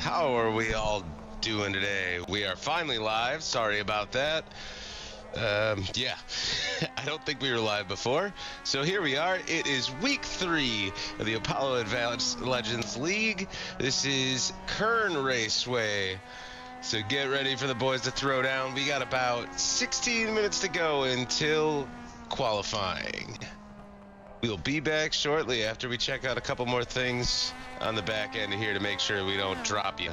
How are we all doing today? We are finally live. Sorry about that. Yeah, I don't think we were live before. So here we are. It is week 3 of the Apollo Advanced Legends League. This is Kern Raceway. So get ready for the boys to throw down. We got about 16 minutes to go until qualifying. We'll be back shortly after we check out a couple more things on the back end here to make sure we don't drop you.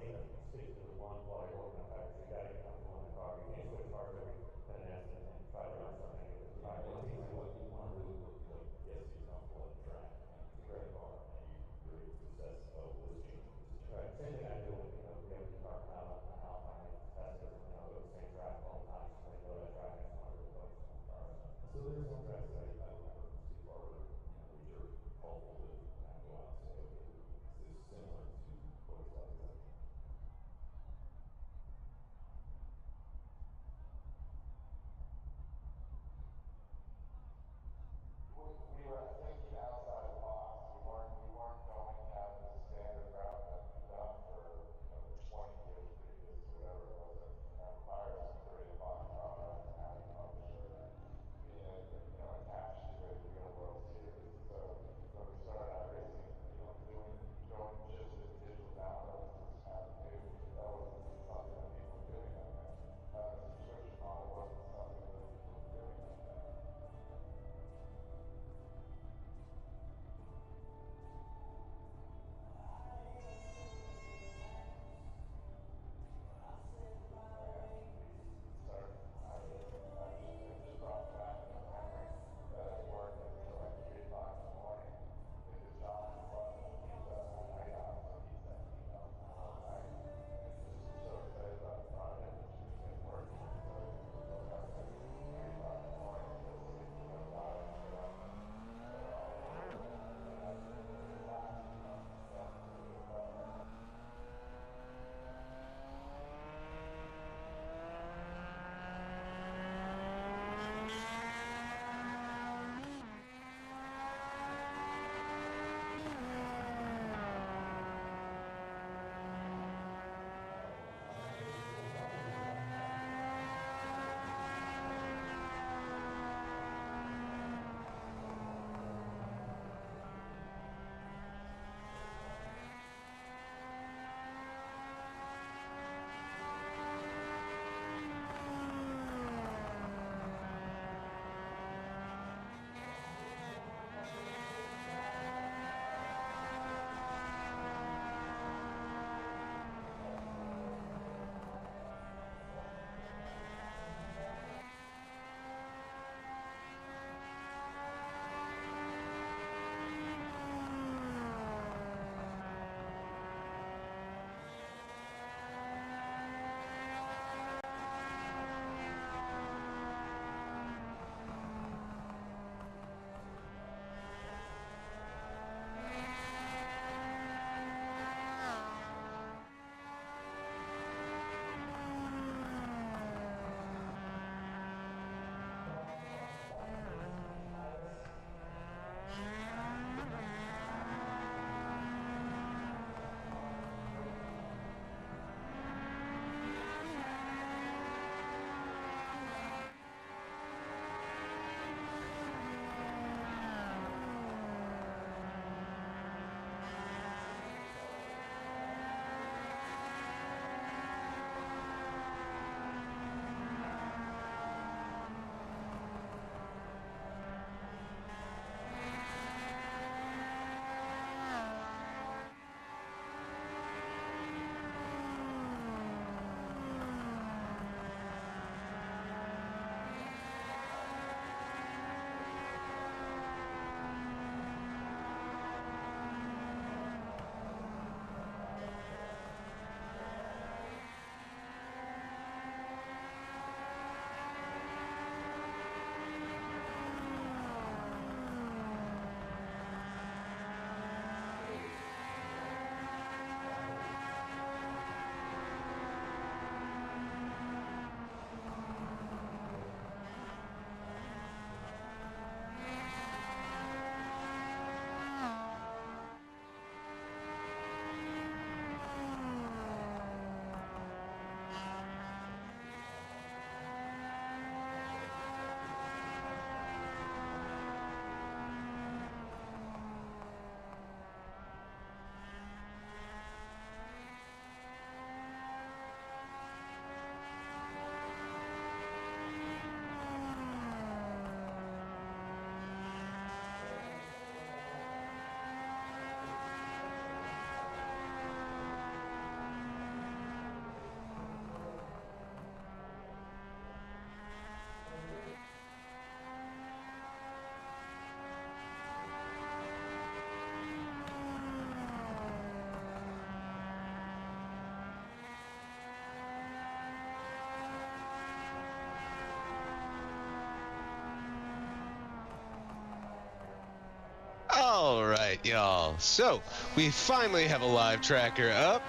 say stick to the one while you're working on tires. You got to get comfortable in the car. You can't switch cars every 10 minutes and try to run something if it's tire. One thing what you want to really look like gets you comfortable on the track and you get a car and you're able to assess, oh, this change, this change. Right. Same thing I do with, we have a new car coming out on Alpine. I test everything. I'll go to the same track all the time. So when I go to that track, I just want to really focus on the car. So there's some tracks that I remember Steve Barber, which are helpful to kind of go out and say, okay, is this similar to what it's like? right, y'all. So, we finally have a live tracker up.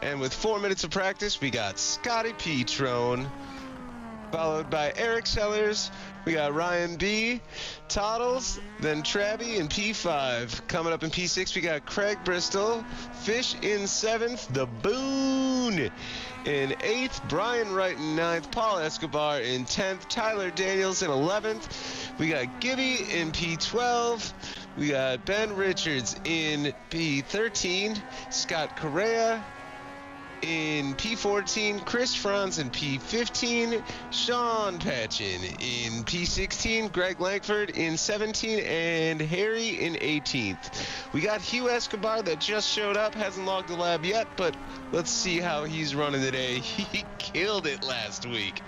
And with 4 minutes of practice, we got Scotty Petrone, followed by Eric Sellers. We got Ryan B, Toddles, then Traby in P5. Coming up in P6, we got Craig Bristol, Fish in 7th, The Boone in 8th, Brian Wright in 9th, Paul Escobar in 10th, Tyler Daniels in 11th. We got Gibby in P12. We got Ben Richards in P13, Scott Correa in P14, Chris Franz in P15, Sean Patchin in P16, Greg Langford in 17, and Harry in 18th. We got Hugh Escobar that just showed up, hasn't logged the lab yet, but let's see how he's running today. He killed it last week.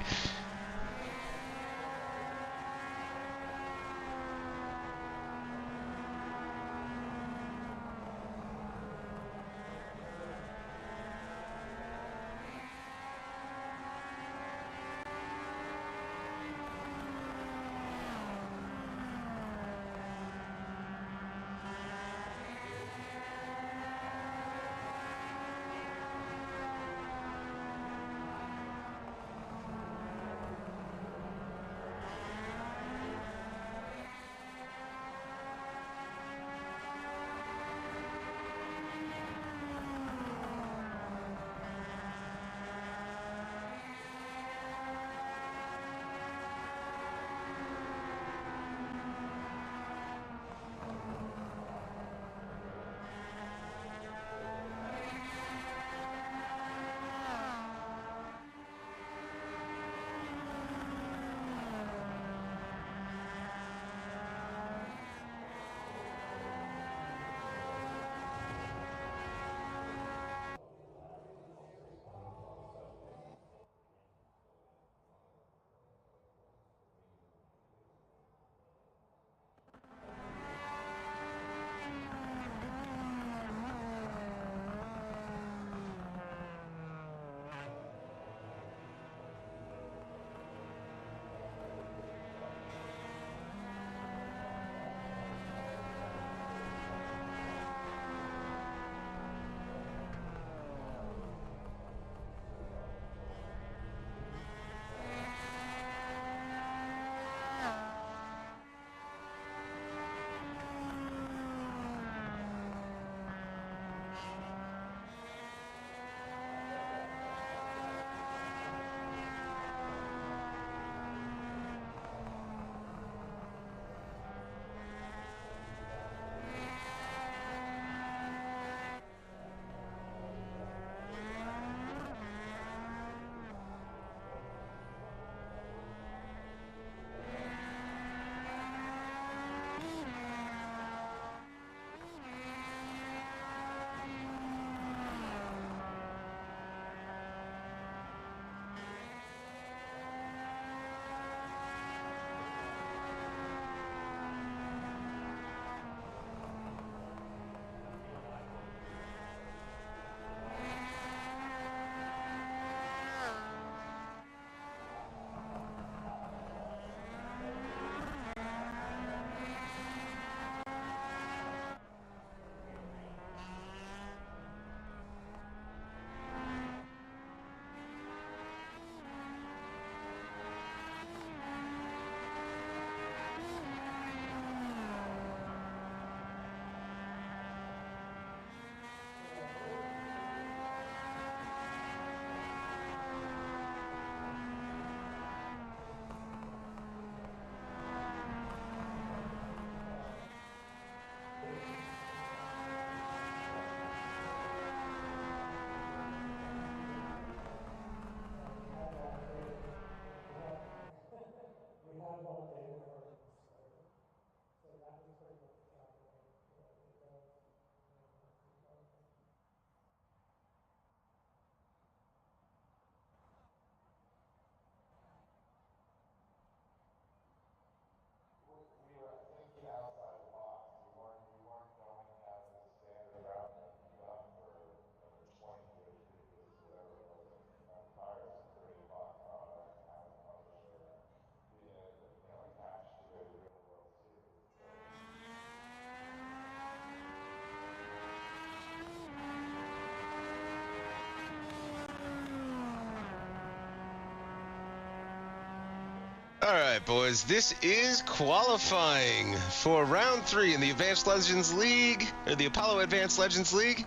right, boys. This is qualifying for round 3 in the Advanced Legends League, or the Apollo Advanced Legends League.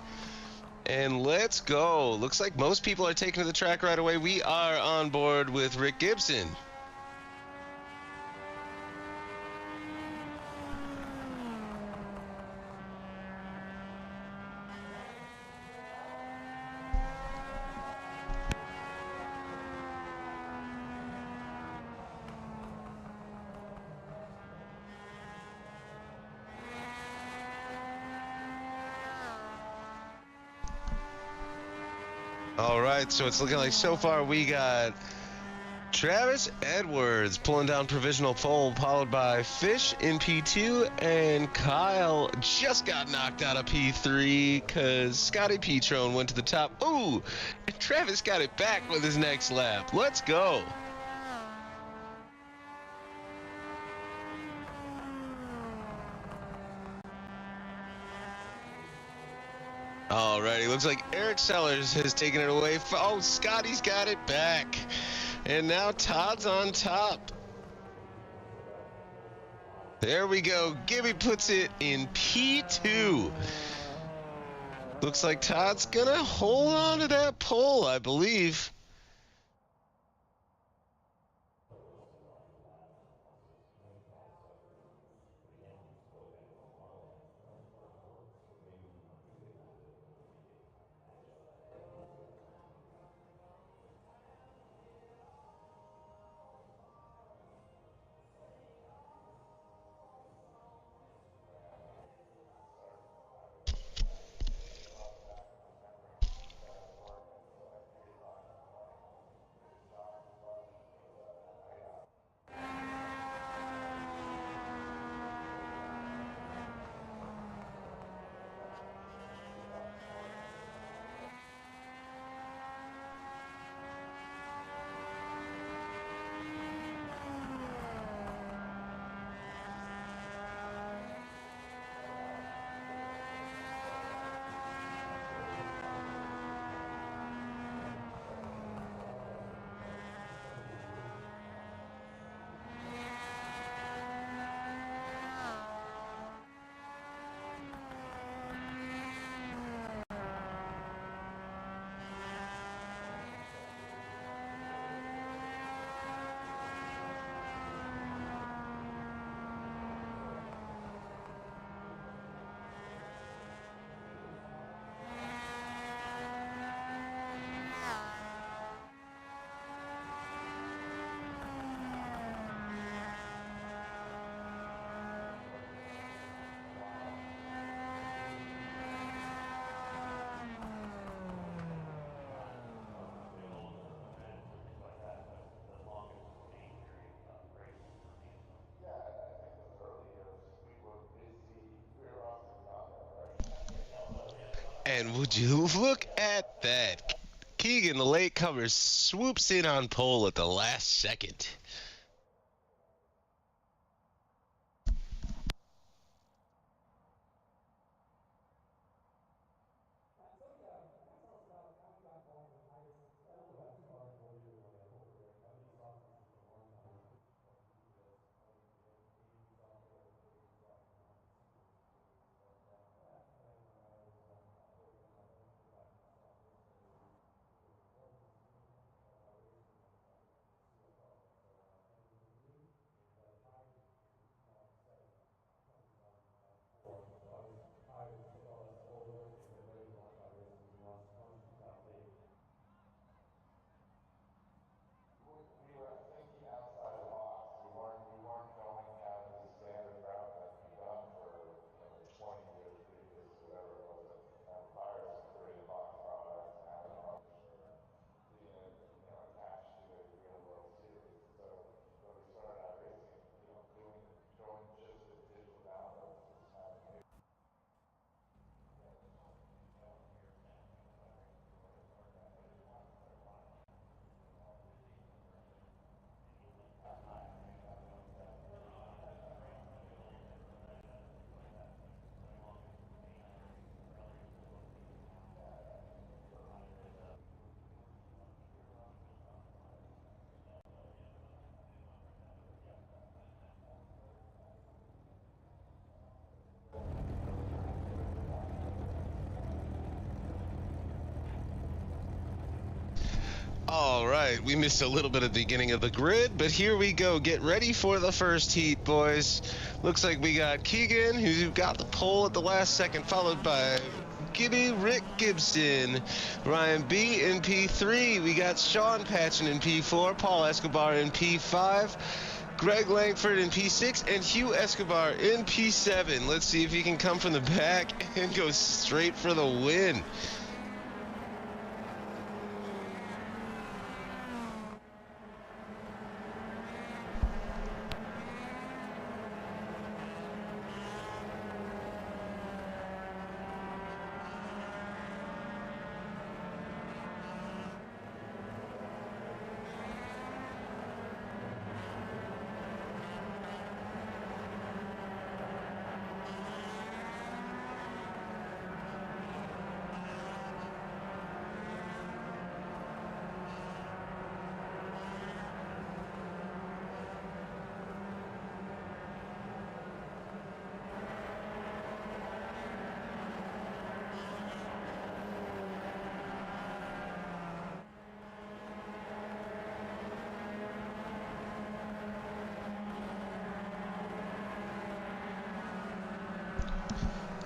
And let's go. Looks like most people are taking to the track right away. We are on board with Rick Gibson. All right, so it's looking like so far we got Travis Edwards pulling down provisional pole, followed by Fish in P2, and Kyle just got knocked out of P3 because Scotty Petrone went to the top. Ooh, and Travis got it back with his next lap. Let's go. Alrighty, looks like Eric Sellers has taken it away. Oh, Scotty's got it back. And now Todd's on top. There we go. Gibby puts it in P2. Looks like Todd's gonna hold on to that pole, I believe. And would you look at that? Keegan, the latecomer, swoops in on pole at the last second. All right, we missed a little bit at the beginning of the grid, but here we go. Get ready for the first heat, boys. Looks like we got Keegan, who got the pole at the last second, followed by Rick Gibson, Ryan B in P3. We got Sean Patchen in P4, Paul Escobar in P5, Greg Langford in P6, and Hugh Escobar in P7. Let's see if he can come from the back and go straight for the win.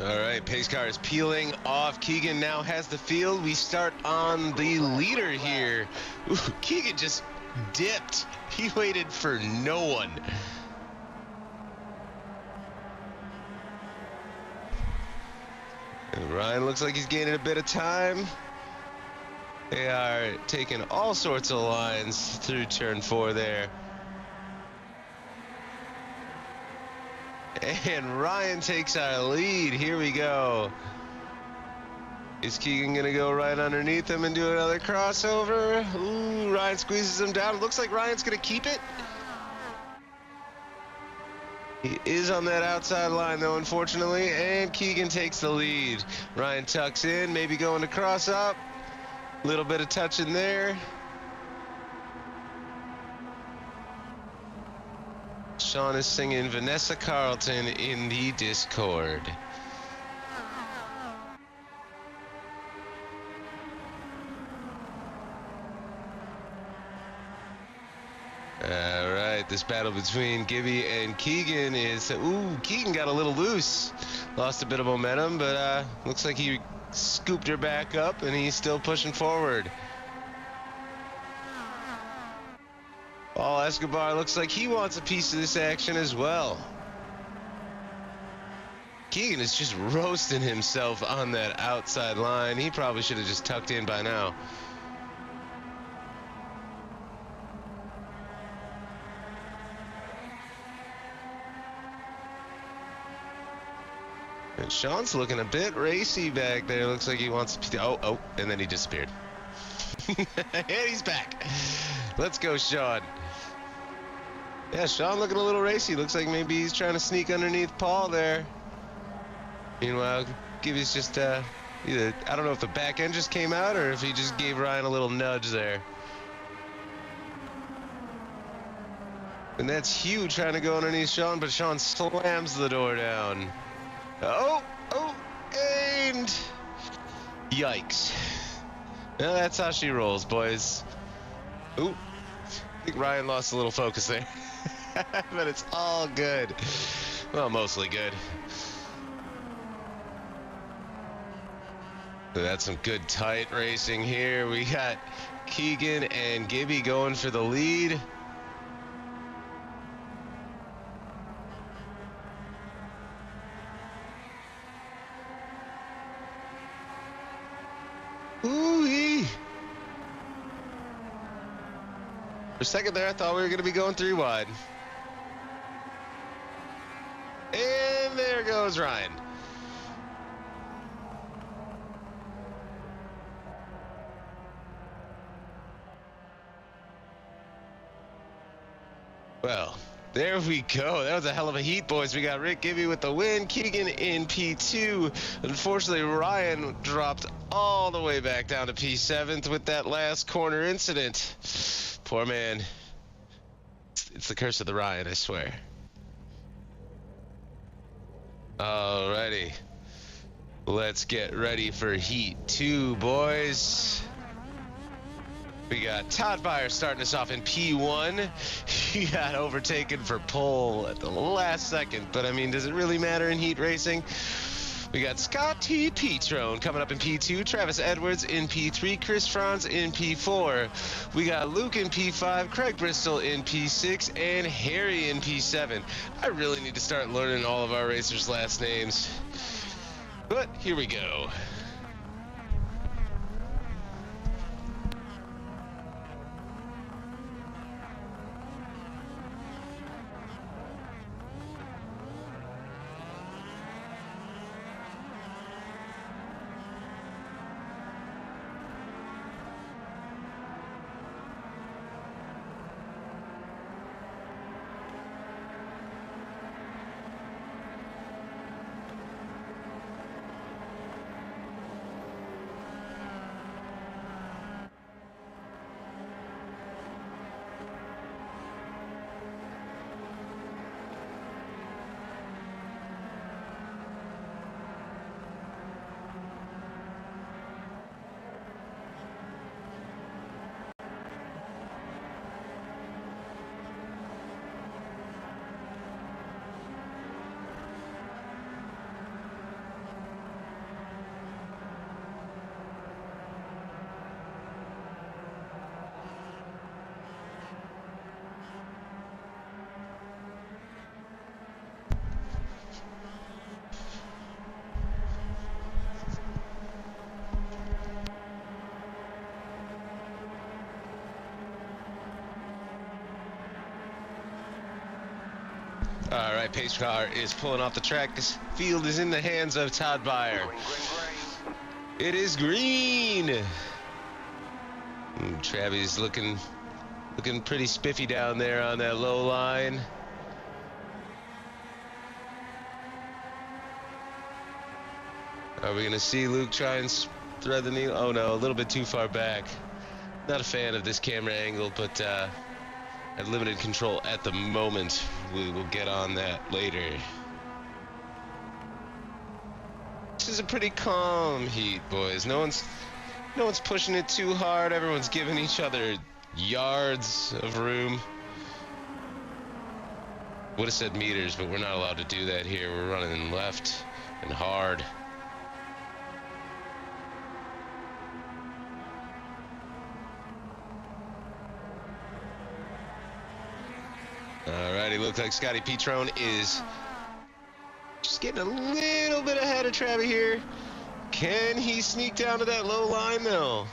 All right, pace car is peeling off. Keegan now has the field. We start on the leader here. Ooh, Keegan just dipped. He waited for no one. And Ryan looks like he's gaining a bit of time. They are taking all sorts of lines through turn 4 there. And Ryan takes our lead. Here we go. Is Keegan gonna go right underneath him and do another crossover? Ooh, Ryan squeezes him down. Looks like Ryan's gonna keep it. He is on that outside line though, unfortunately, and Keegan takes the lead. Ryan tucks in, maybe going to cross up. Little bit of touch in there. Sean is singing Vanessa Carlton in the Discord. All right, this battle between Gibby and Keegan is, ooh, Keegan got a little loose. Lost a bit of momentum, but looks like he scooped her back up and he's still pushing forward. Paul Escobar looks like he wants a piece of this action as well. Keegan is just roasting himself on that outside line. He probably should have just tucked in by now. And Sean's looking a bit racy back there. Looks like he wants to, oh, and then he disappeared. And he's back. Let's go, Sean. Yeah, Sean looking a little racy. Looks like maybe he's trying to sneak underneath Paul there. Meanwhile, Gibby's just, either, I don't know if the back end just came out or if he just gave Ryan a little nudge there. And that's Hugh trying to go underneath Sean, but Sean slams the door down. Oh, and yikes. Well, that's how she rolls, boys. Ooh, I think Ryan lost a little focus there. But it's all good. Well, mostly good. So that's some good tight racing here. We got Keegan and Gibby going for the lead. Ooh-wee. For a second there, I thought we were going to be going 3 wide. And there goes Ryan. Well, there we go. That was a hell of a heat, boys. We got Rick Gibby with the win. Keegan in P2. Unfortunately, Ryan dropped all the way back down to P7th with that last corner incident. Poor man. It's the curse of the Ryan, I swear. Alrighty. Let's get ready for Heat 2, boys. We got Todd Byer starting us off in P1. He got overtaken for pole at the last second, but I mean, does it really matter in heat racing? We got Scotty Petrone coming up in P2, Travis Edwards in P3, Chris Franz in P4. We got Luke in P5, Craig Bristol in P6, and Harry in P7. I really need to start learning all of our racers' last names. But here we go. All right, pace car is pulling off the track. This field is in the hands of Todd Byer. It is green. Travis looking pretty spiffy down there on that low line. Are we gonna see Luke try and thread the needle? Oh no, a little bit too far back. Not a fan of this camera angle, but at limited control at the moment. We will get on that later. This is a pretty calm heat, boys. No one's pushing it too hard. Everyone's giving each other yards of room. Would have said meters, but we're not allowed to do that here. We're running left and hard. Alrighty, looks like Scotty Petrone is just getting a little bit ahead of Travis here. Can he sneak down to that low line though?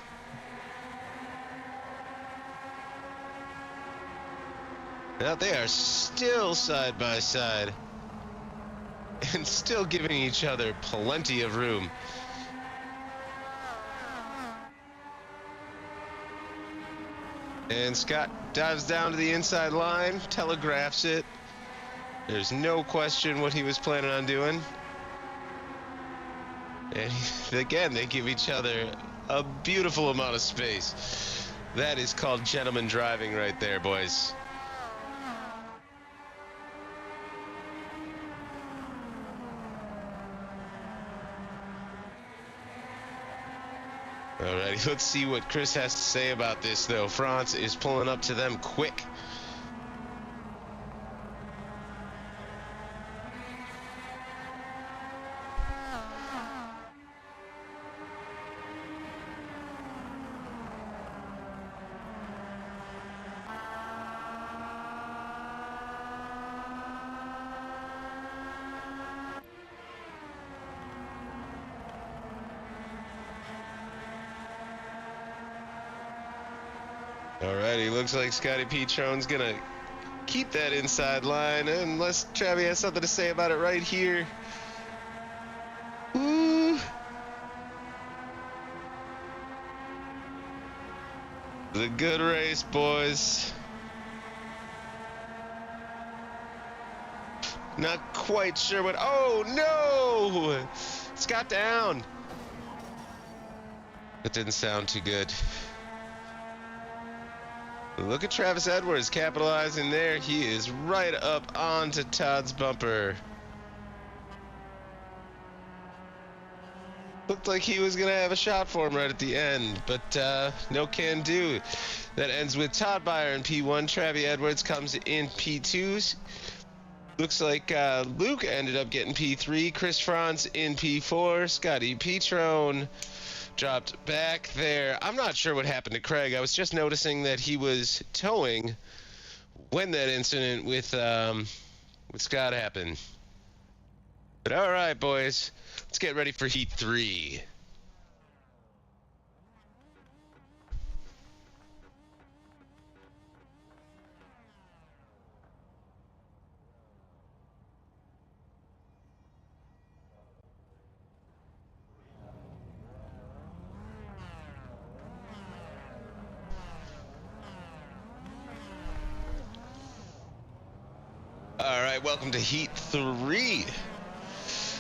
Now they are still side by side and still giving each other plenty of room. And Scott dives down to the inside line, telegraphs it. There's no question what he was planning on doing. And again, they give each other a beautiful amount of space. That is called gentleman driving right there, boys. Alrighty, let's see what Chris has to say about this, though. Franz is pulling up to them quick. Alrighty, looks like Scotty Petrone's gonna keep that inside line, unless Travis has something to say about it right here. Ooh. The good race, boys. Not quite sure what. Oh no! Scott down. That didn't sound too good. Look at Travis Edwards capitalizing there. He is right up onto Todd's bumper. Looked like he was going to have a shot for him right at the end, but no can do. That ends with Todd Byer in P1. Travi Edwards comes in P2. Looks like Luke ended up getting P3. Chris Franz in P4. Scotty Petrone dropped back there. I'm not sure what happened to Craig. I was just noticing that he was towing when that incident with Scott happened. But all right, boys, let's get ready for Heat 3. All right, welcome to Heat 3.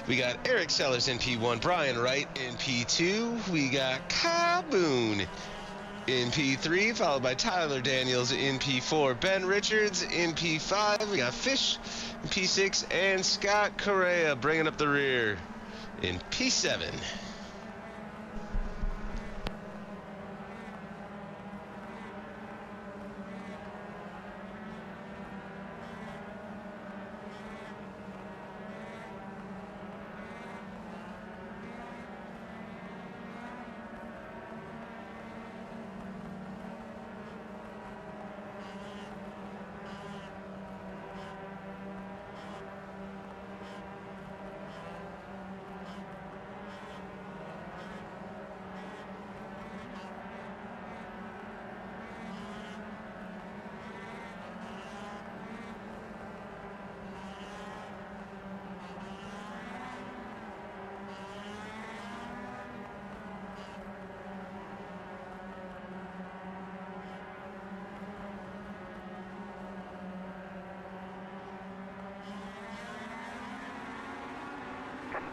We got Eric Sellers in P1, Brian Wright in P2. We got Kyle Boone in P3, followed by Tyler Daniels in P4, Ben Richards in P5. We got Fish in P6, and Scott Correa bringing up the rear in P7.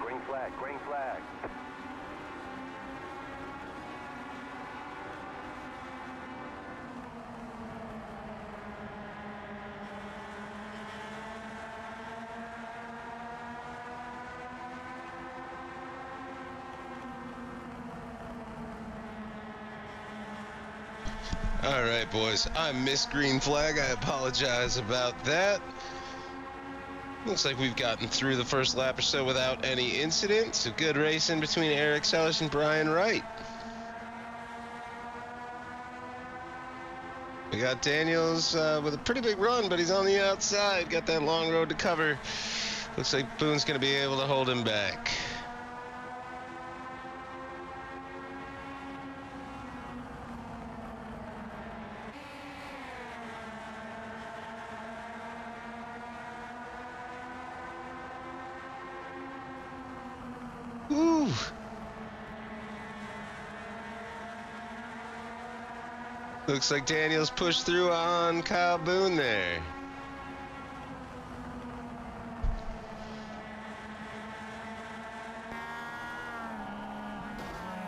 Green flag, green flag. All right, boys, I missed green flag. I apologize about that. Looks like we've gotten through the first lap or so without any incident. So good racing between Eric Sellers and Brian Wright. We got Daniels with a pretty big run, but he's on the outside. Got that long road to cover. Looks like Boone's going to be able to hold him back. Woo! Looks like Daniels pushed through on Kyle Boone there.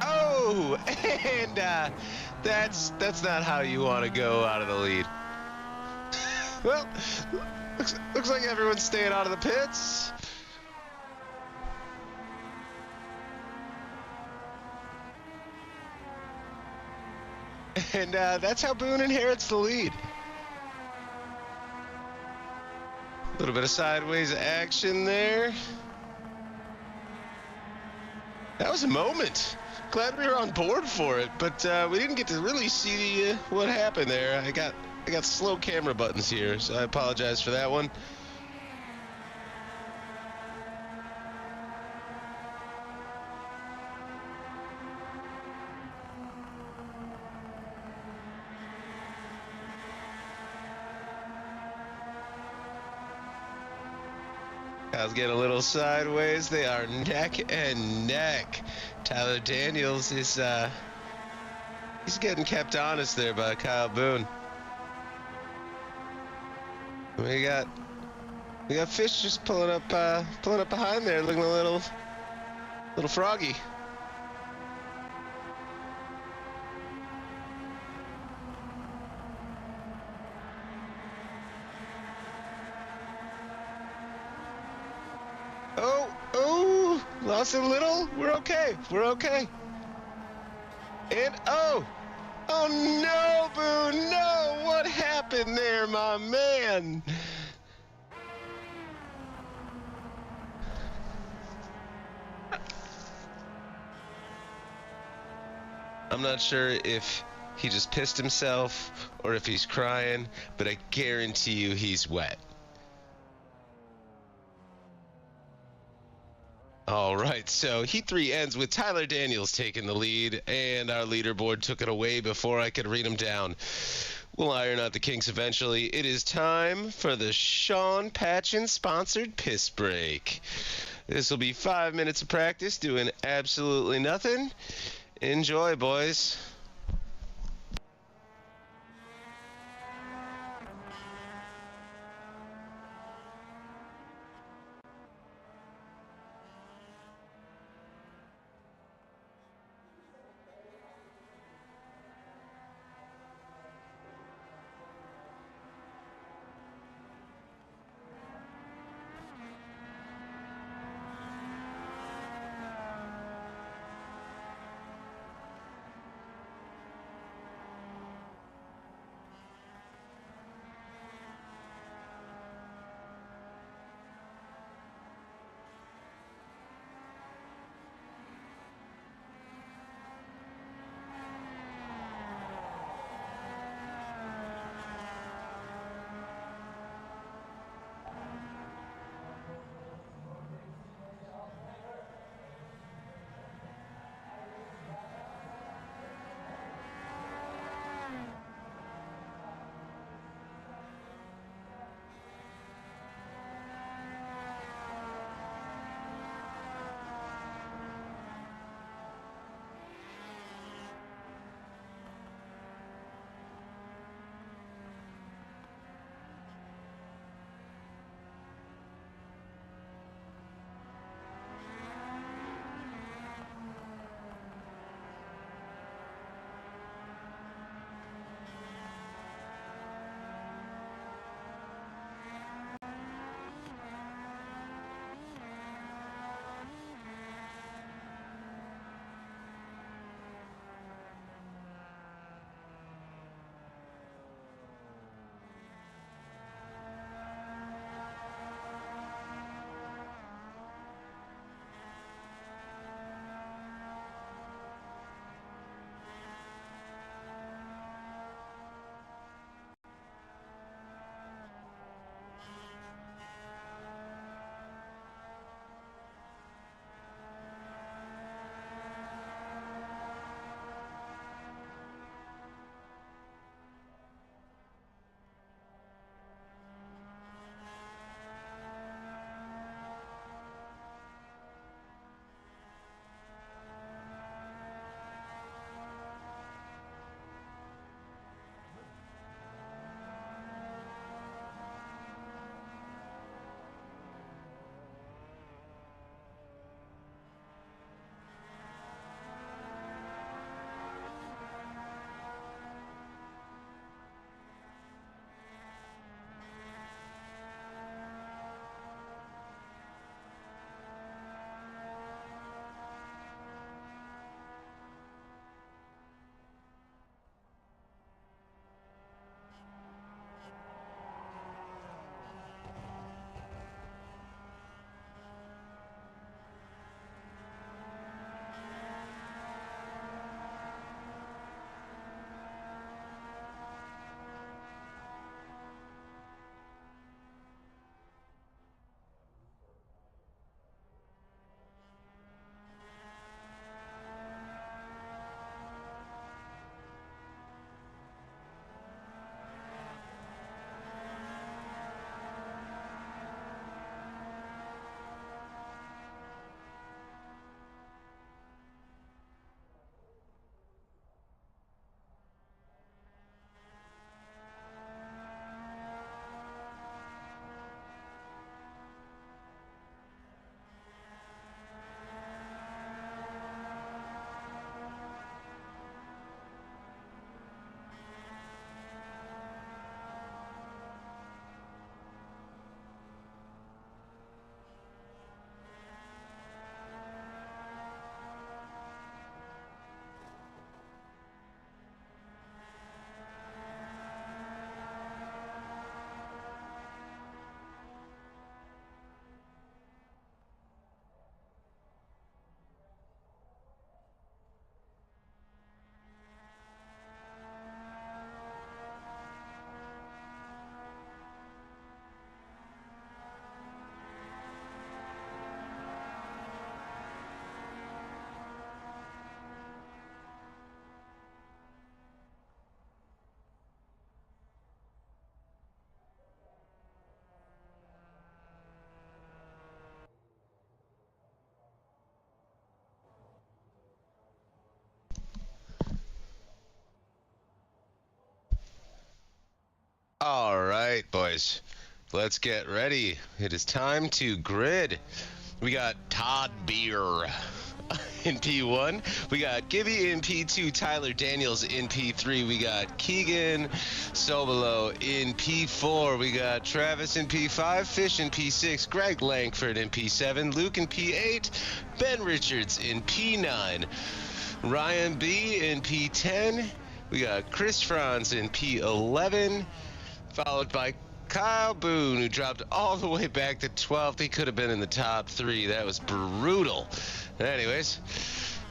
Oh, and that's not how you want to go out of the lead. Well, looks like everyone's staying out of the pits. And that's how Boone inherits the lead. A little bit of sideways action there. That was a moment. Glad we were on board for it, but we didn't get to really see what happened there. I got slow camera buttons here, so I apologize for that one. Kyle's getting a little sideways. They are neck and neck. Tyler Daniels is he's getting kept honest there by Kyle Boone. We got Fish just pulling up behind there, looking a little froggy. Lost a little? We're okay. We're okay. And oh no, Boo, no! What happened there, my man? I'm not sure if he just pissed himself or if he's crying, but I guarantee you he's wet. All right, so Heat 3 ends with Tyler Daniels taking the lead, and our leaderboard took it away before I could read him down. We'll iron out the kinks eventually. It is time for the Sean Patchen-sponsored piss break. This will be 5 minutes of practice doing absolutely nothing. Enjoy, boys. right, boys. Let's get ready. It is time to grid. We got Todd Beer in P1. We got Gibby in P2. Tyler Daniels in P3. We got Keegan Sobolo in P4. We got Travis in P5. Fish in P6. Greg Langford in P7. Luke in P8. Ben Richards in P9. Ryan B in P10. We got Chris Franz in P11. Followed by Kyle Boone, who dropped all the way back to 12th. He could have been in the top 3. That was brutal. Anyways,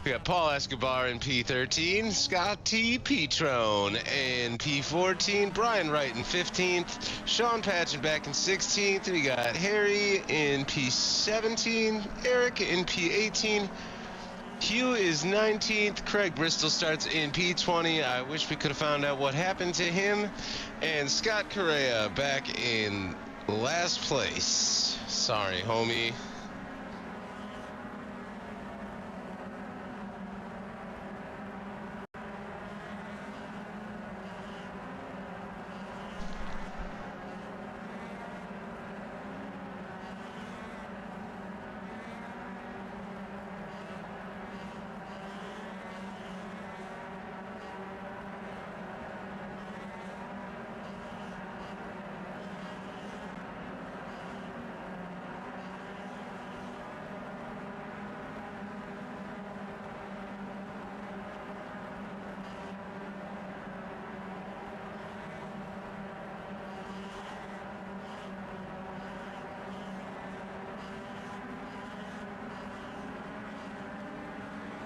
we got Paul Escobar in P13, Scott T. Petrone in P14, Brian Wright in 15th, Sean Patchen back in 16th. We got Harry in P17, Eric in P18, Hugh is 19th. Craig Bristol starts in P20. I wish we could have found out what happened to him. And Scott Correa back in last place. Sorry, homie.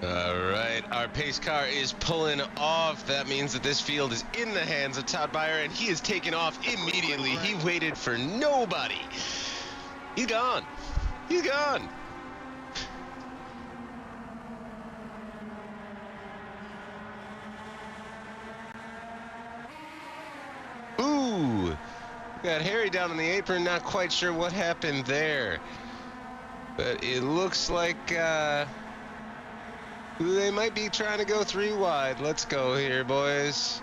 All right, our pace car is pulling off. That means that this field is in the hands of Todd Byer, and he is taking off immediately. He waited for nobody. He's gone. He's gone. Ooh, got Harry down on the apron. Not quite sure what happened there, but it looks like they might be trying to go 3 wide. Let's go here, boys.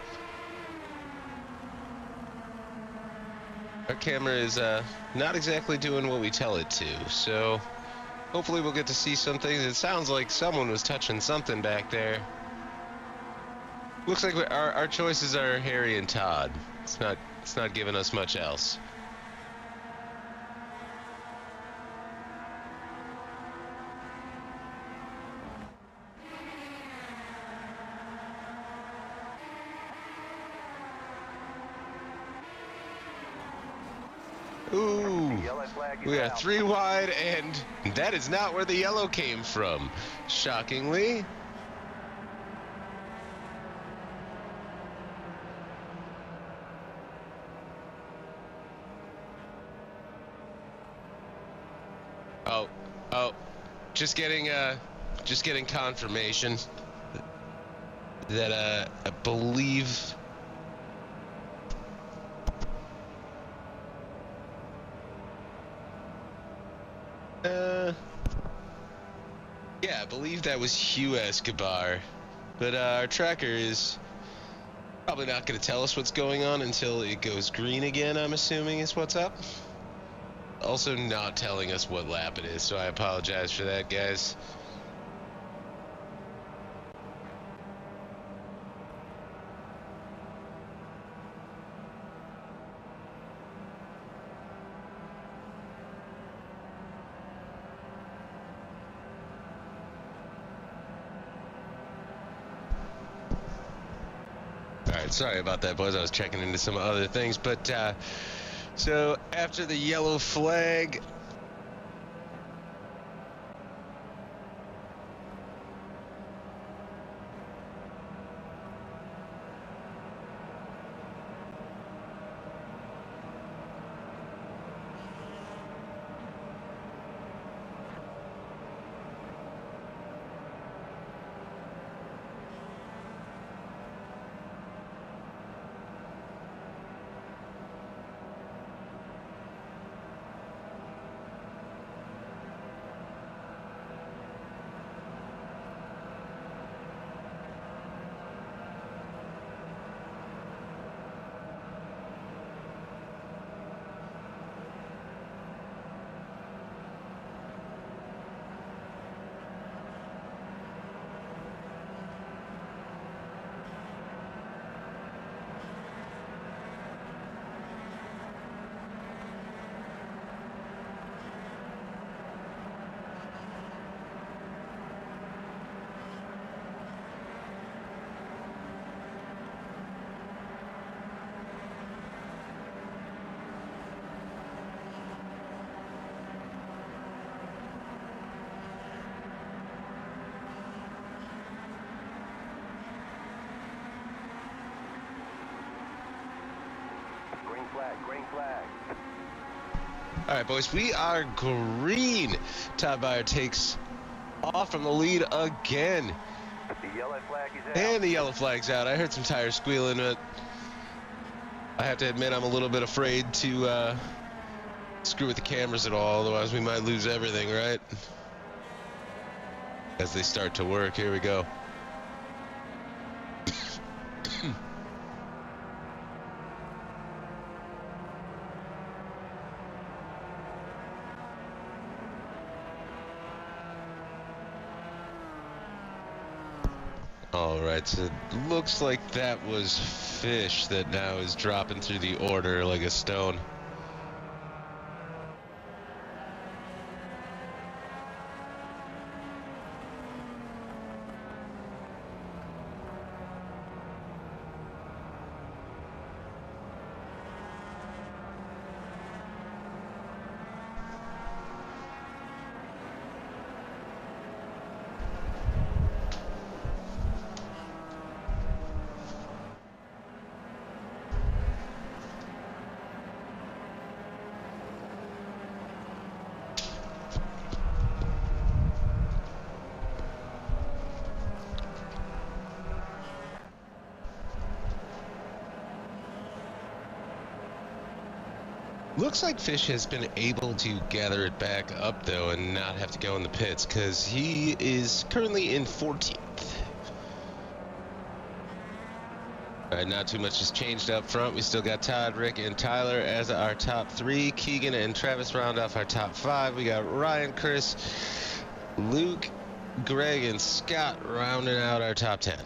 Our camera is not exactly doing what we tell it to, so hopefully we'll get to see some things. It sounds like someone was touching something back there. Looks like our choices are Harry and Todd. It's not giving us much else. Ooh, we got 3 wide, and that is not where the yellow came from, shockingly. Oh, just getting confirmation that I believe. Yeah, I believe that was Hugh Escobar, but our tracker is probably not going to tell us what's going on until it goes green again, I'm assuming is what's up. Also not telling us what lap it is, so I apologize for that, guys. Alright, sorry about that, boys. I was checking into some other things, but so after the yellow flag, All right, boys, we are green. Todd Byer takes off from the lead again. The yellow flag is out. And the yellow flag's out. I heard some tires squealing, but I have to admit I'm a little bit afraid to screw with the cameras at all, otherwise we might lose everything, right? As they start to work, here we go. All right, so it looks like that was Fish that now is dropping through the order like a stone. Looks like Fish has been able to gather it back up, though, and not have to go in the pits, because he is currently in 14th. All right, not too much has changed up front. We still got Todd, Rick, and Tyler as our top 3. Keegan and Travis round off our top 5. We got Ryan, Chris, Luke, Greg, and Scott rounding out our top 10.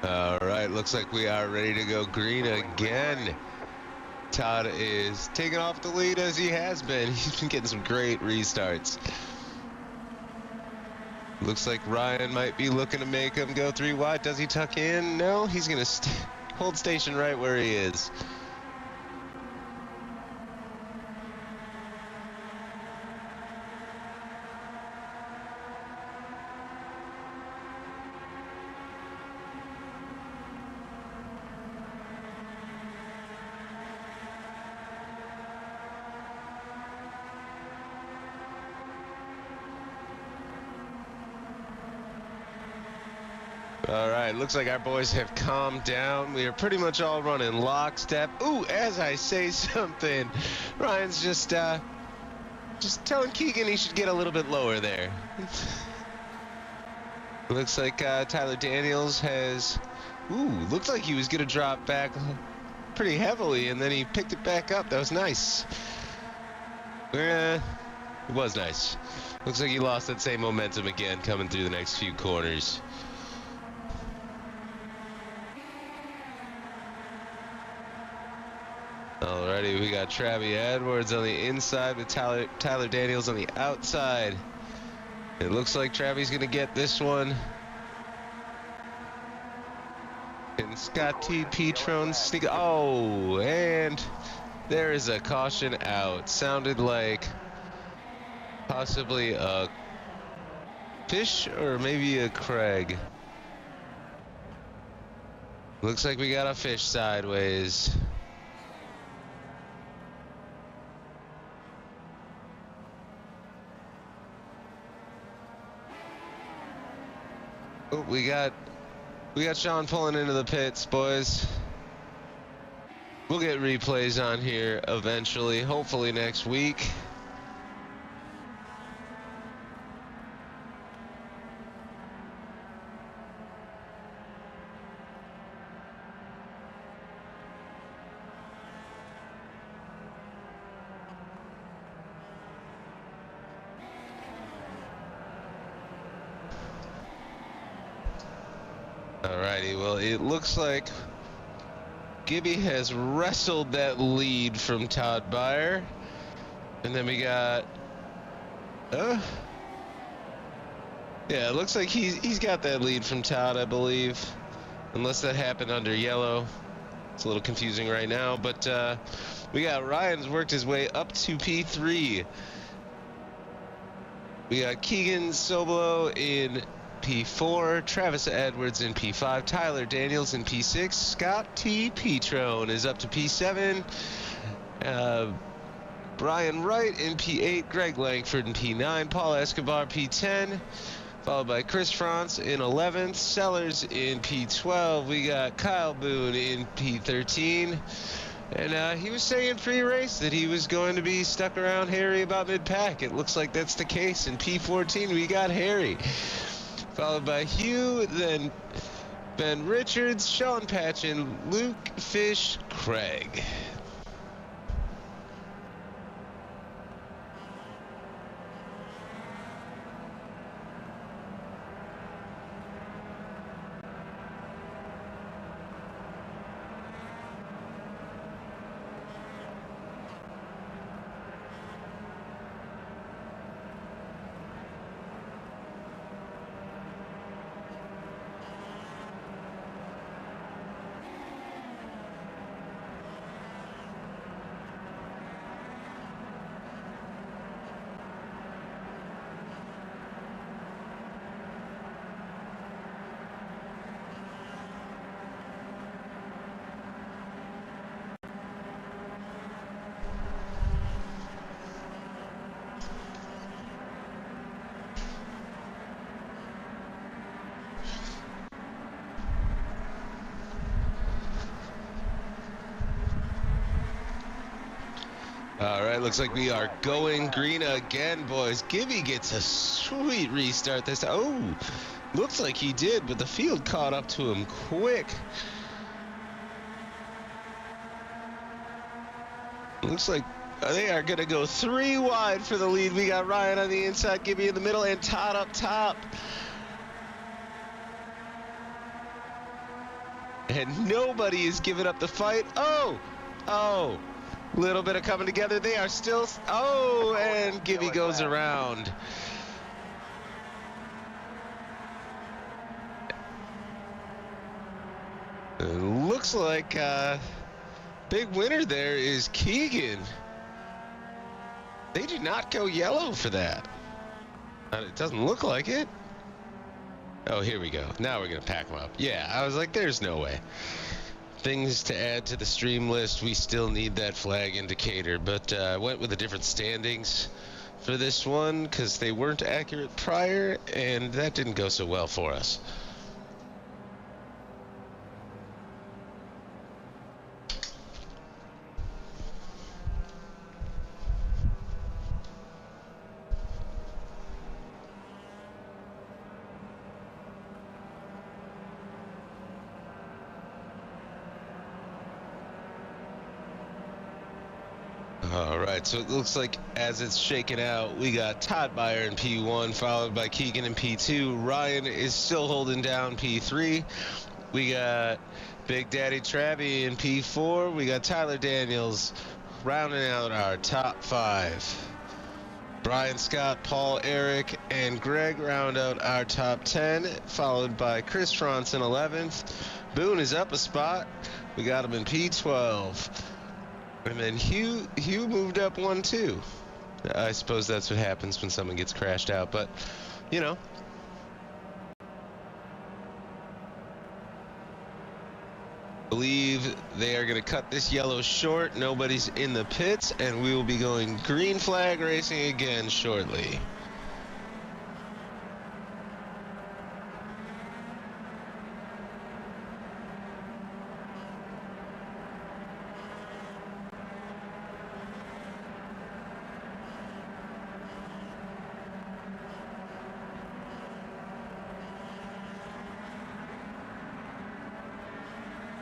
All right, looks like we are ready to go green again. Todd is taking off the lead as he has been. He's been getting some great restarts. Looks like Ryan might be looking to make him go 3 wide. Does he tuck in? No, he's going to hold station right where he is. All right, looks like our boys have calmed down. We are pretty much all running lockstep. Ooh, as I say something, Ryan's just telling Keegan he should get a little bit lower there. Looks like Tyler Daniels has, looks like he was gonna drop back pretty heavily, and then he picked it back up. That was nice. It was nice. Looks like he lost that same momentum again coming through the next few corners. Alrighty, we got Travis Edwards on the inside with Tyler Daniels on the outside. It looks like Travis gonna get this one. And Scott T. Petrone sneak. Oh, and there is a caution out. Sounded like possibly a Fish or maybe a Craig. Looks like we got a Fish sideways. Oh, we got Sean pulling into the pits, boys. We'll get replays on here eventually, hopefully next week. Alrighty, well, it looks like Gibby has wrestled that lead from Todd Byer. And then we got, yeah, it looks like he's got that lead from Todd, I believe. Unless that happened under yellow. It's a little confusing right now, but we got Ryan's worked his way up to P3. We got Keegan Sobolo in P4, Travis Edwards in P5, Tyler Daniels in P6, Scott T. Petrone is up to P7, Brian Wright in P8, Greg Langford in P9, Paul Escobar P10, followed by Chris France in 11th, Sellers in P12, we got Kyle Boone in P13, and he was saying pre-race that he was going to be stuck around Harry about mid-pack. It looks like that's the case. In P14 we got Harry, followed by Hugh, then Ben Richards, Sean Patchen, Luke Fish, Craig. All right, looks like we are going green again, boys. Gibby gets a sweet restart this time. Oh, looks like he did, but the field caught up to him quick. Looks like they are going to go 3 wide for the lead. We got Ryan on the inside, Gibby in the middle, and Todd up top. And nobody is giving up the fight. Oh. Little bit of coming together. They are still. Oh, and Gibby goes around. It looks like big winner there is Keegan. They did not go yellow for that. It doesn't look like it. Oh, here we go. Now we're going to pack them up. Yeah, I was like, there's no way. Things to add to the stream list. We still need that flag indicator, but I went with the different standings for this one because they weren't accurate prior, and that didn't go so well for us. All right, so it looks like as it's shaken out, we got Todd Byer in P1, followed by Keegan in P2. Ryan is still holding down P3. We got Big Daddy Travie in P4. We got Tyler Daniels rounding out our top 5. Brian Scott, Paul, Eric, and Greg round out our top 10, followed by Chris France in 11th. Boone is up a spot. We got him in P12. And then Hugh moved up 1 too. I suppose that's what happens when someone gets crashed out, but you know. I believe they are going to cut this yellow short. Nobody's in the pits, and we will be going green flag racing again shortly.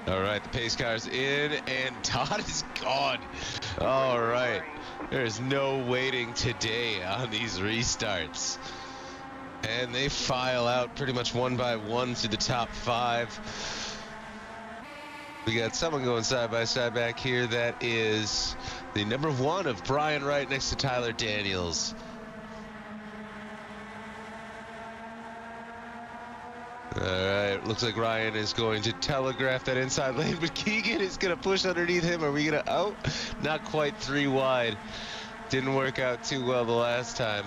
All right, the pace car's in, and Todd is gone. All right, there's no waiting today on these restarts. And they file out pretty much one by one through the top 5. We got someone going side by side back here. That is the number 1 of Brian Wright next to Tyler Daniels. All right, looks like Ryan is going to telegraph that inside lane, but Keegan is going to push underneath him. Are we going to, oh, not quite 3 wide. Didn't work out too well the last time.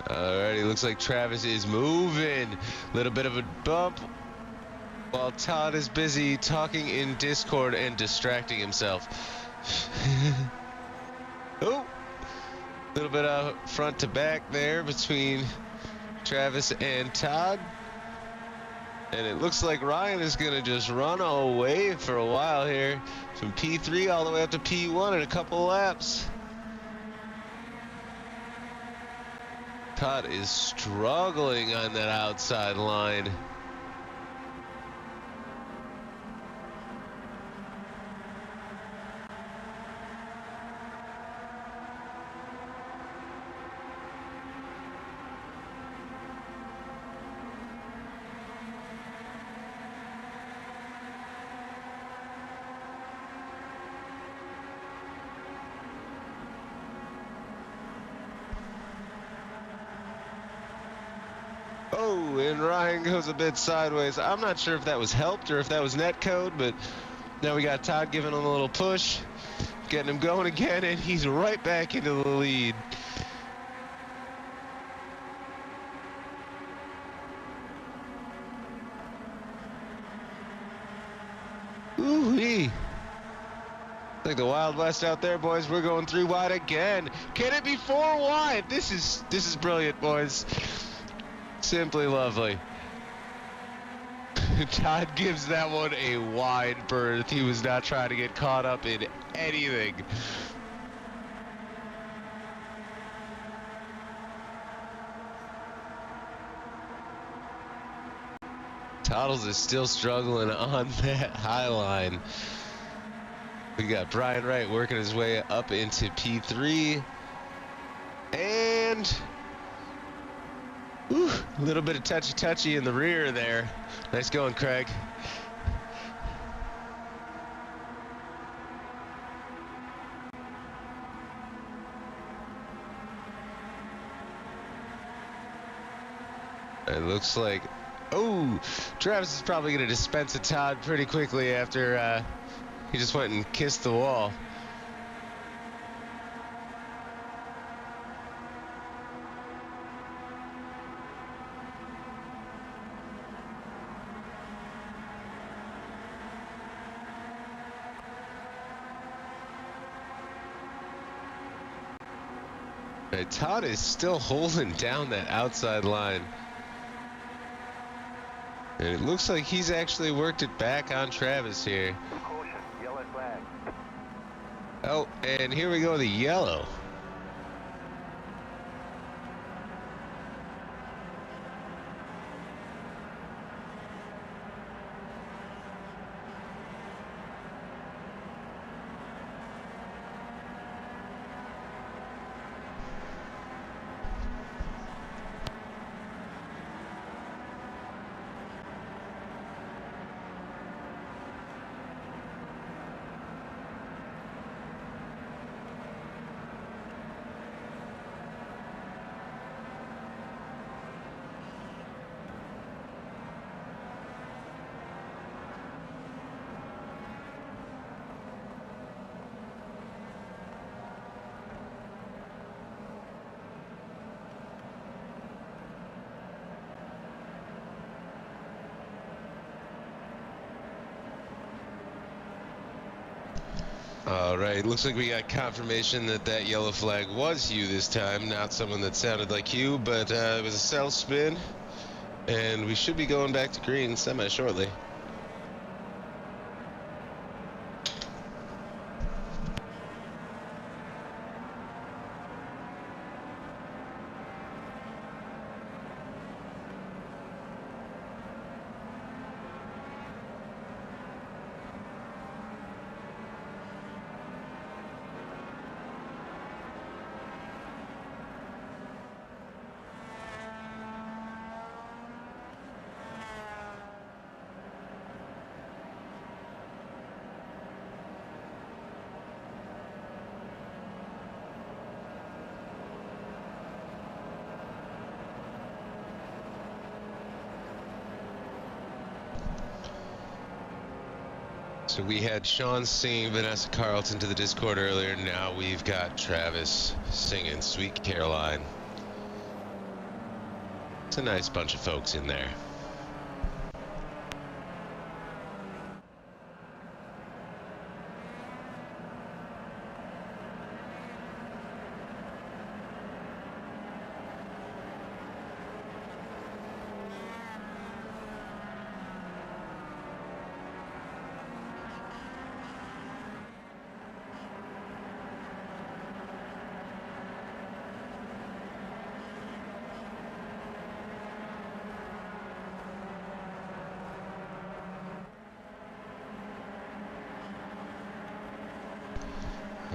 Alrighty, looks like Travis is moving. Little bit of a bump while Todd is busy talking in Discord and distracting himself. Oh, little bit of front to back there between Travis and Todd. And it looks like Ryan is going to just run away for a while here. From P3 all the way up to P1 in a couple laps. Todd is struggling on that outside line. Oh, and Ryan goes a bit sideways. I'm not sure if that was helped or if that was netcode, but now we got Todd giving him a little push, getting him going again, and he's right back into the lead. Ooh-wee. Like the Wild West out there, boys. We're going 3 wide again. Can it be 4 wide? This is brilliant, boys. Simply lovely. Todd gives that one a wide berth. He was not trying to get caught up in anything. Toddles is still struggling on that high line. We got Brian Wright working his way up into P3. And a little bit of touchy-touchy in the rear there. Nice going, Craig. It looks like, oh, Travis is probably going to dispense a Todd pretty quickly after he just went and kissed the wall. Right, Todd is still holding down that outside line. And it looks like he's actually worked it back on Travis here. Caution, yellow flag. Oh, and here we go, the yellow. All right, looks like we got confirmation that that yellow flag was you this time, not someone that sounded like you, but it was a self spin, and we should be going back to green semi-shortly. So we had Sean singing Vanessa Carlton to the Discord earlier. Now we've got Travis singing Sweet Caroline. It's a nice bunch of folks in there.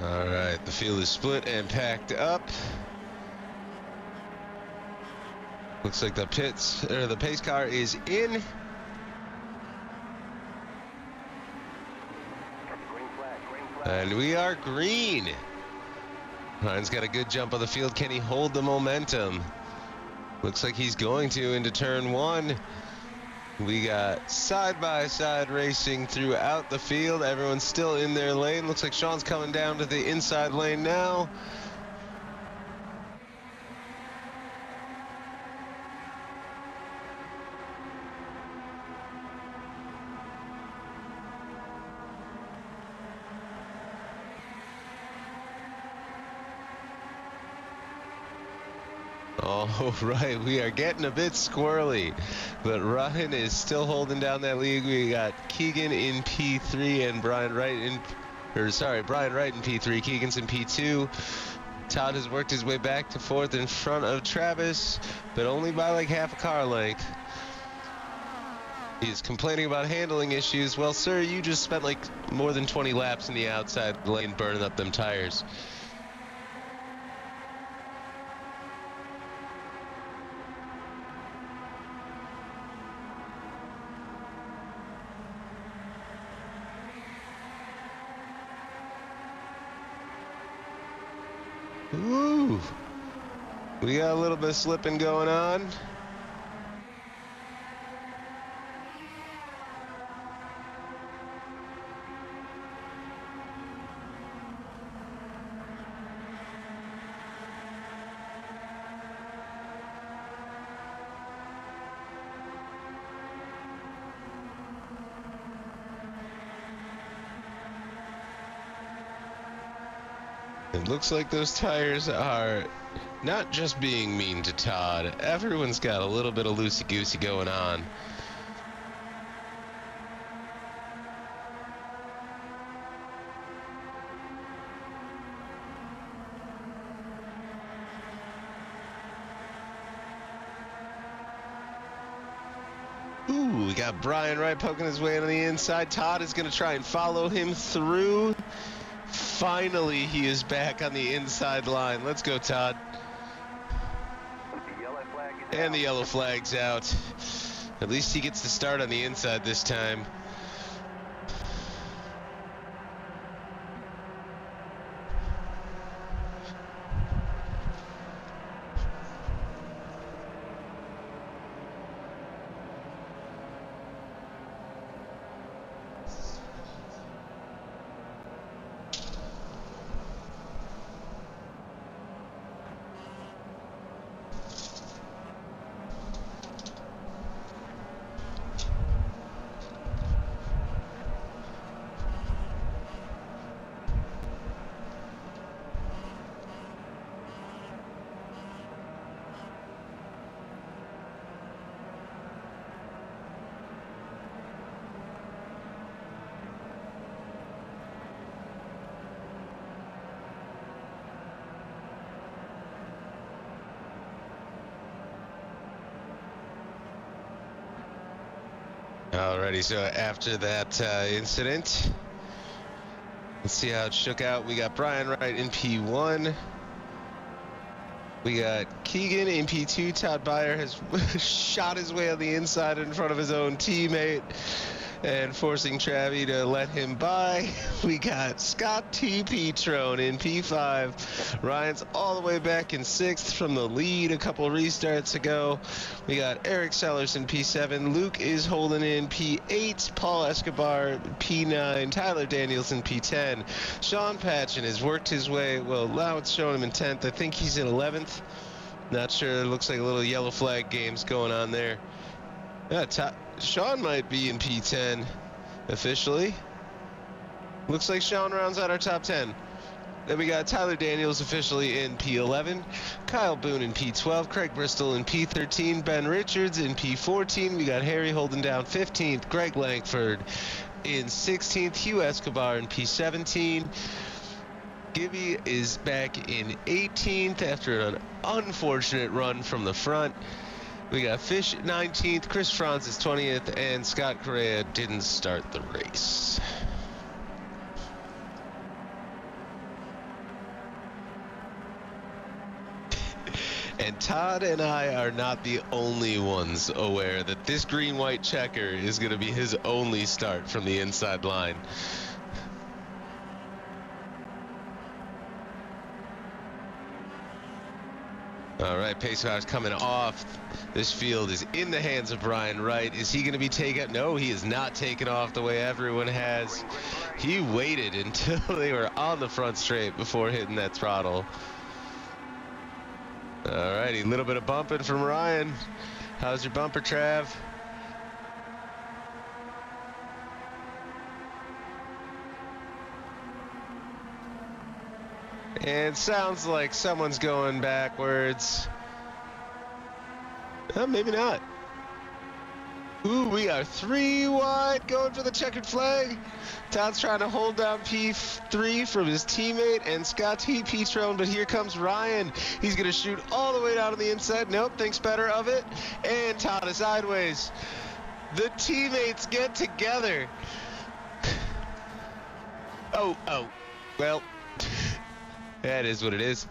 All right, the field is split and packed up. Looks like the pace car is in. Green flag. And we are green. Ryan's got a good jump on the field. Can he hold the momentum? Looks like he's going to into turn one. We got side-by-side racing throughout the field. Everyone's still in their lane. Looks like Sean's coming down to the inside lane now. All right, we are getting a bit squirrely, but Ryan is still holding down that lead. We got Keegan in P3 and Brian Wright in P3. Keegan's in P2. Todd has worked his way back to fourth in front of Travis, but only by like half a car length. He's complaining about handling issues. Well, sir, you just spent like more than 20 laps in the outside lane burning up them tires. Ooh, we got a little bit of slipping going on. It looks like those tires are not just being mean to Todd. Everyone's got a little bit of loosey-goosey going on. Ooh, we got Brian Wright poking his way on the inside. Todd is going to try and follow him through. Finally, he is back on the inside line. Let's go, Todd. The yellow flag is And out. the yellow flag's out. At least he gets to start on the inside this time. Alrighty, so after that incident, let's see how it shook out. We got Brian Wright in P1. We got Keegan in P2. Todd Byer has shot his way on the inside in front of his own teammate. and forcing Travie to let him by. We got Scott T. Petrone in P5. Ryan's all the way back in 6th from the lead a couple restarts ago. We got Eric Sellers in P7. Luke is holding in P8. Paul Escobar P9. Tyler Daniels in P10. Sean Patchen has worked his way. Well, now it's showing him in 10th. I think he's in 11th. Not sure. It looks like a little yellow flag games going on there. Sean might be in P10 officially. Looks like Sean rounds out our top 10. Then we got Tyler Daniels officially in P11, Kyle Boone in P12, Craig Bristol in P13, Ben Richards in P14. We got Harry holding down 15th, Greg Langford in 16th, Hugh Escobar in P17. Gibby is back in 18th after an unfortunate run from the front. We got Fish 19th, Chris Franz is 20th, and Scott Correa didn't start the race. And Todd and I are not the only ones aware that this green-white checker is going to be his only start from the inside line. All right, pace car's coming off. This field is in the hands of Brian Wright. Is he going to be taken? No, he is not taken off the way everyone has. He waited until they were on the front straight before hitting that throttle. All righty, a little bit of bumping from Ryan. How's your bumper, Trav? And sounds like someone's going backwards. Maybe not. Ooh, we are 3 wide going for the checkered flag. Todd's trying to hold down P3 from his teammate and Scott T. Petrone, but here comes Ryan. He's going to shoot all the way down to the inside. Nope, thinks better of it. And Todd is sideways. The teammates get together. Oh, well, that is what it is.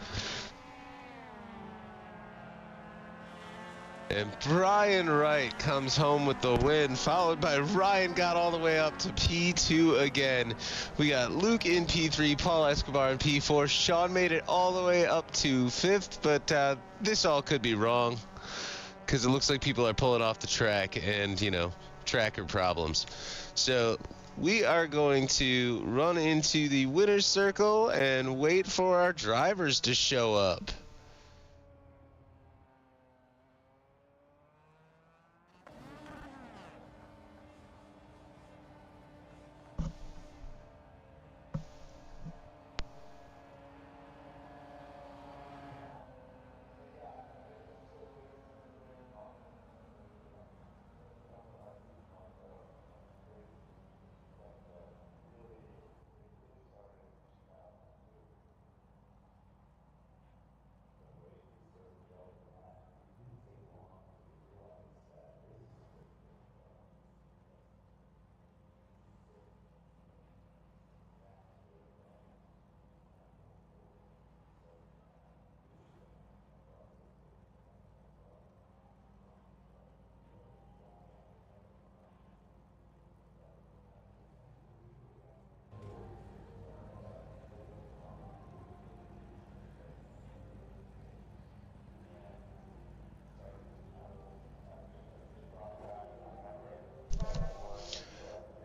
And Brian Wright comes home with the win, followed by Ryan got all the way up to P2 again. We got Luke in P3, Paul Escobar in P4. Sean made it all the way up to 5th, but this all could be wrong because it looks like people are pulling off the track and, you know, tracker problems. So we are going to run into the winner's circle and wait for our drivers to show up.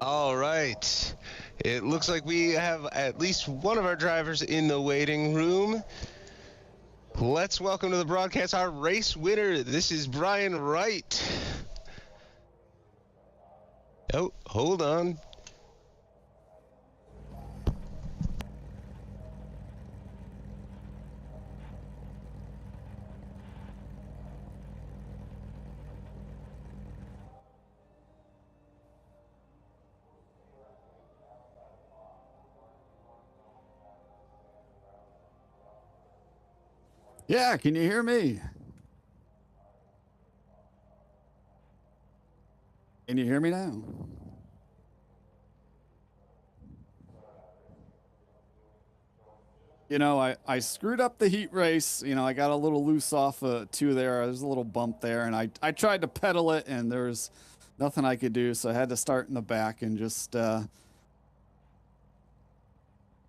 All right. It looks like we have at least one of our drivers in the waiting room. Let's welcome to the broadcast our race winner. This is Brian Wright. Oh, hold on. Yeah, can you hear me? Can you hear me now? You know, I screwed up the heat race. You know, I got a little loose off 2 there. There's a little bump there, and I tried to pedal it, and there's nothing I could do, so I had to start in the back and just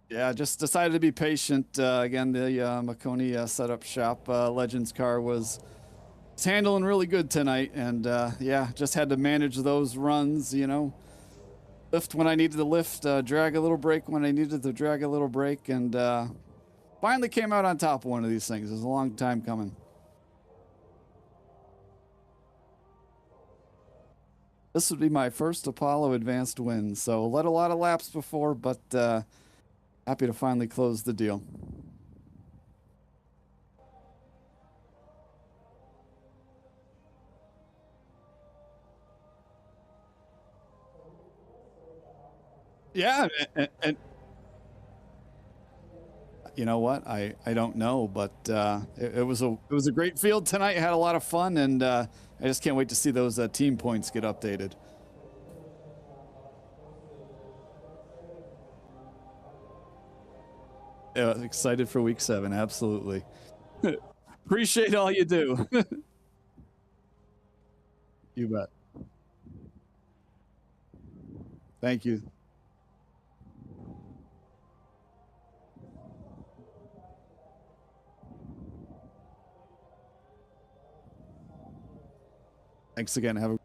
yeah, just decided to be patient. Again, the Makoni setup shop Legends car was handling really good tonight, and yeah, just had to manage those runs, you know, lift when I needed to lift, drag a little brake when I needed to drag a little brake, and finally came out on top of one of these things. It was a long time coming. This would be my first Apollo Advanced win, so led a lot of laps before, but happy to finally close the deal. Yeah, and you know what? I don't know, but it was a great field tonight. Had a lot of fun, and I just can't wait to see those team points get updated. Excited for week 7, absolutely. Appreciate all you do. You bet. Thank you. Thanks again. Have a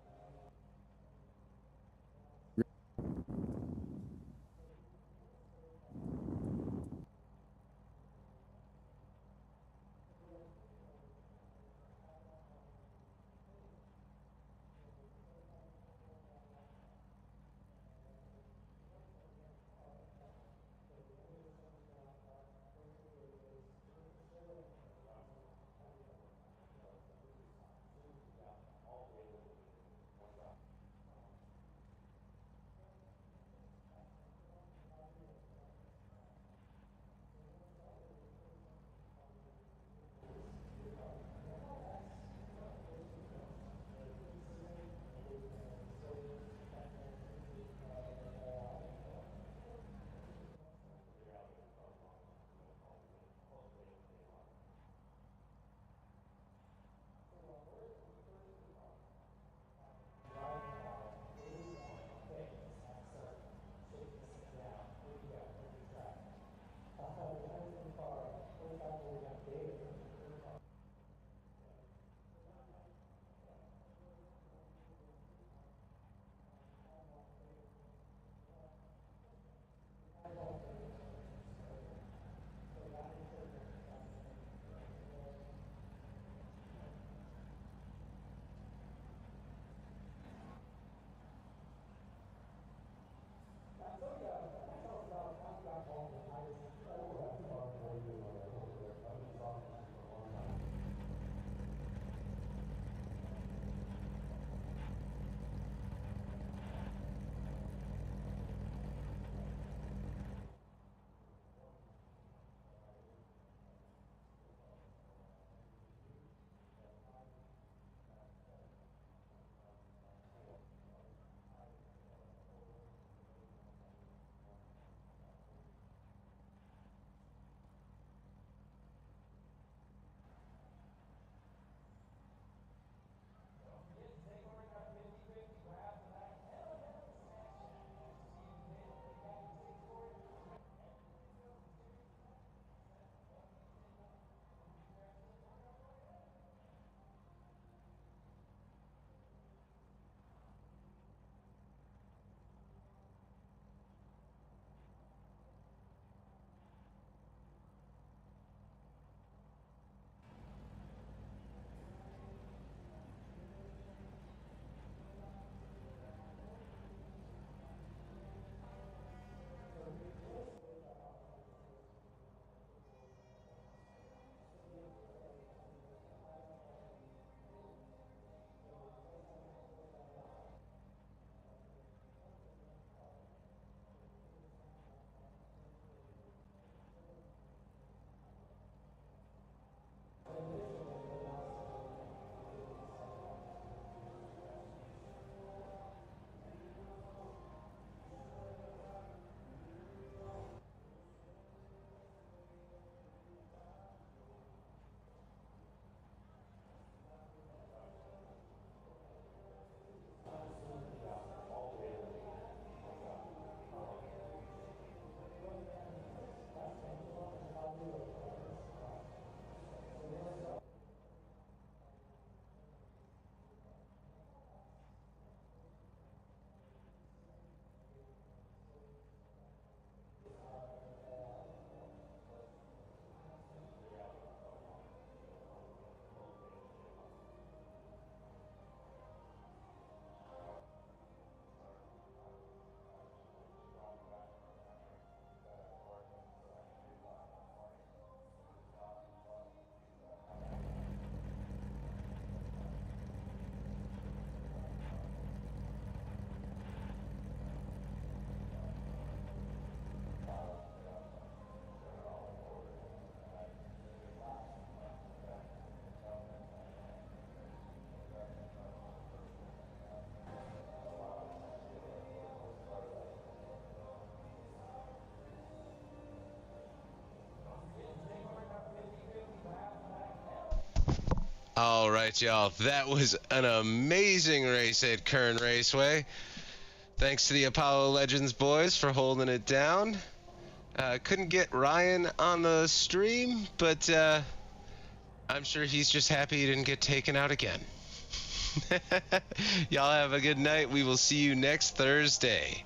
All right, y'all. That was an amazing race at Kern Raceway. Thanks to the Apollo Legends boys for holding it down. Couldn't get Ryan on the stream, but I'm sure he's just happy he didn't get taken out again. Y'all have a good night. We will see you next Thursday.